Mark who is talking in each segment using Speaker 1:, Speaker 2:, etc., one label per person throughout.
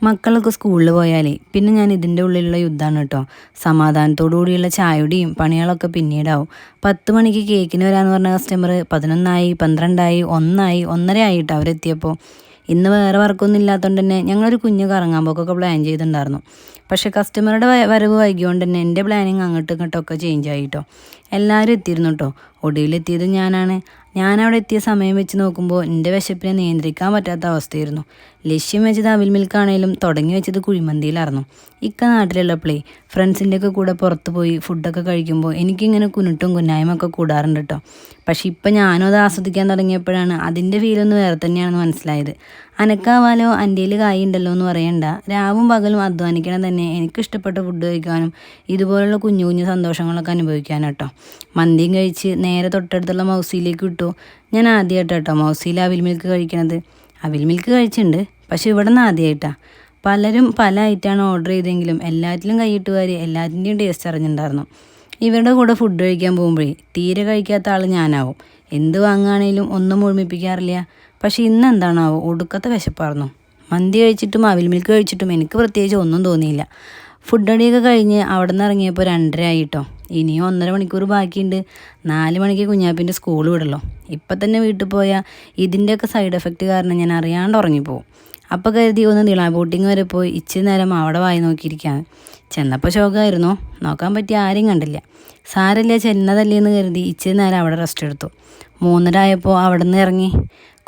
Speaker 1: മക്കളൊക്കെ സ്കൂളിൽ പോയാലേ പിന്നെ ഞാൻ ഇതിൻ്റെ ഉള്ളിലുള്ള യുദ്ധമാണ് കേട്ടോ. സമാധാനത്തോടു കൂടിയുള്ള ചായയുടെയും പണികളൊക്കെ പിന്നീടാവും. 10 മണിക്ക് കേക്കിന് വരാമെന്ന് പറഞ്ഞ കസ്റ്റമർ 11 ആയി, 12 ആയി, 1 ആയി, 1:30 ആയിട്ടോ അവരെത്തിയപ്പോൾ. ഇന്ന് വേറെ വർക്കൊന്നും ഇല്ലാത്തതുകൊണ്ട് തന്നെ ഞങ്ങളൊരു കുഞ്ഞ് കറങ്ങാൻ പോക്കൊക്കെ പ്ലാൻ ചെയ്തിട്ടുണ്ടായിരുന്നു. പക്ഷേ കസ്റ്റമറുടെ വരവ് വൈകിയോണ്ട് തന്നെ എൻ്റെ പ്ലാനിങ് അങ്ങോട്ടും ഇങ്ങോട്ടൊക്കെ ചേഞ്ച് ആയിട്ടോ. എല്ലാവരും എത്തിയിരുന്നു കേട്ടോ. ഒടുവിലെത്തിയത് ഞാനാണ്. ഞാനവിടെ എത്തിയ സമയം വെച്ച് നോക്കുമ്പോൾ എൻ്റെ വിശപ്പിനെ നിയന്ത്രിക്കാൻ പറ്റാത്ത അവസ്ഥയായിരുന്നു. ലക്ഷ്യം വെച്ചത് അവിൽ മിൽക്കാണേലും തുടങ്ങി വെച്ചത് കുഴിമന്തിയിലായിരുന്നു. ഇക്ക നാട്ടിലുള്ളപ്പോഴേ ഫ്രണ്ട്സിൻ്റെയൊക്കെ കൂടെ പുറത്ത് പോയി ഫുഡൊക്കെ കഴിക്കുമ്പോൾ എനിക്കിങ്ങനെ കുരുട്ടും കുന്നായ്മൊക്കെ കൂടാറുണ്ട് കേട്ടോ. പക്ഷെ ഇപ്പം ഞാനും അത് ആസ്വദിക്കാൻ തുടങ്ങിയപ്പോഴാണ് അതിൻ്റെ ഫീലൊന്ന് വേറെ തന്നെയാണെന്ന് മനസ്സിലായത്. അനക്കാവാലോ അൻ്റെയിൽ കായുണ്ടല്ലോ എന്ന് പറയണ്ട. രാവും പകലും അധ്വാനിക്കണം തന്നെ എനിക്കിഷ്ടപ്പെട്ട ഫുഡ് കഴിക്കാനും ഇതുപോലുള്ള കുഞ്ഞു കുഞ്ഞു സന്തോഷങ്ങളൊക്കെ അനുഭവിക്കാനും കേട്ടോ. മന്തിയും കഴിച്ച് നേരെ തൊട്ടടുത്തുള്ള മൗസിയിലേക്ക് വിട്ടു. ഞാൻ ആദ്യമായിട്ടാണ് കേട്ടോ മൗസിയിൽ അവിൽ മിൽക്ക് കഴിക്കണത്. അവിൽ മിൽക്ക് കഴിച്ചിട്ടുണ്ട്, പക്ഷെ ഇവിടെ നിന്ന് ആദ്യമായിട്ടാണ്. പലരും പല ഐറ്റമാണ് ഓർഡർ ചെയ്തെങ്കിലും എല്ലാറ്റിലും കൈയിട്ട് വാരി എല്ലാറ്റിൻ്റെയും ടേസ്റ്റ് അറിഞ്ഞിട്ടുണ്ടായിരുന്നു. ഇവരുടെ കൂടെ ഫുഡ് കഴിക്കാൻ പോകുമ്പോഴേ തീരെ കഴിക്കാത്ത ആൾ ഞാനാവും. എന്ത് വാങ്ങുകയാണേലും ഒന്നും മുഴുമിപ്പിക്കാറില്ല. പക്ഷേ ഇന്ന് എന്താണാവോ ഒടുക്കത്തെ വിശപ്പായിരുന്നു. മന്തി കഴിച്ചിട്ടും അവിൽ മിൽക്ക് കഴിച്ചിട്ടും എനിക്ക് പ്രത്യേകിച്ച് ഒന്നും തോന്നിയില്ല. ഫുഡ് അടിയൊക്കെ കഴിഞ്ഞ് അവിടെ നിന്ന് ഇറങ്ങിയപ്പോൾ 2:30 ആയിട്ടോ. ഇനിയും 1.5 മണിക്കൂർ ബാക്കിയുണ്ട്. 4 മണിക്ക് കുഞ്ഞാപ്പിൻ്റെ സ്കൂൾ വിടല്ലോ. ഇപ്പം തന്നെ വീട്ടിൽ പോയാൽ ഇതിൻ്റെയൊക്കെ സൈഡ് എഫക്റ്റ് കാരണം ഞാൻ അറിയാണ്ട് ഉറങ്ങിപ്പോവും. അപ്പോൾ കരുതി ഒന്ന് നിള ബോട്ടിങ് വരെ പോയി ഇച്ചിരി നേരം അവിടെ വായി നോക്കിയിരിക്കുകയാണ്. ചെന്നപ്പോൾ ശോകമായിരുന്നു. നോക്കാൻ പറ്റിയ ആരെയും കണ്ടില്ല. സാരമില്ല ചെന്നതല്ലേ എന്ന് കരുതി ഇച്ചിരി നേരം അവിടെ റെസ്റ്റ് എടുത്തു. 3:30 ആയപ്പോൾ അവിടെ നിന്ന് ഇറങ്ങി.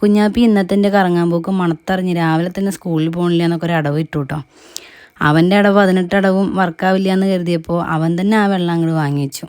Speaker 1: കുഞ്ഞാപ്പി ഇന്നത്തെ എൻ്റെ കറങ്ങാൻ പോക്ക് മണത്തറിഞ്ഞ് രാവിലെ തന്നെ സ്കൂളിൽ പോകണില്ല എന്നൊക്കെ ഒരു അടവ് ഇട്ടു കേട്ടോ. അവൻ്റെ അടവ് 18 അടവും വർക്കാവില്ല എന്ന് കരുതിയപ്പോൾ അവൻ തന്നെ ആ വെള്ളം അങ്ങോട്ട് വാങ്ങി വെച്ചു.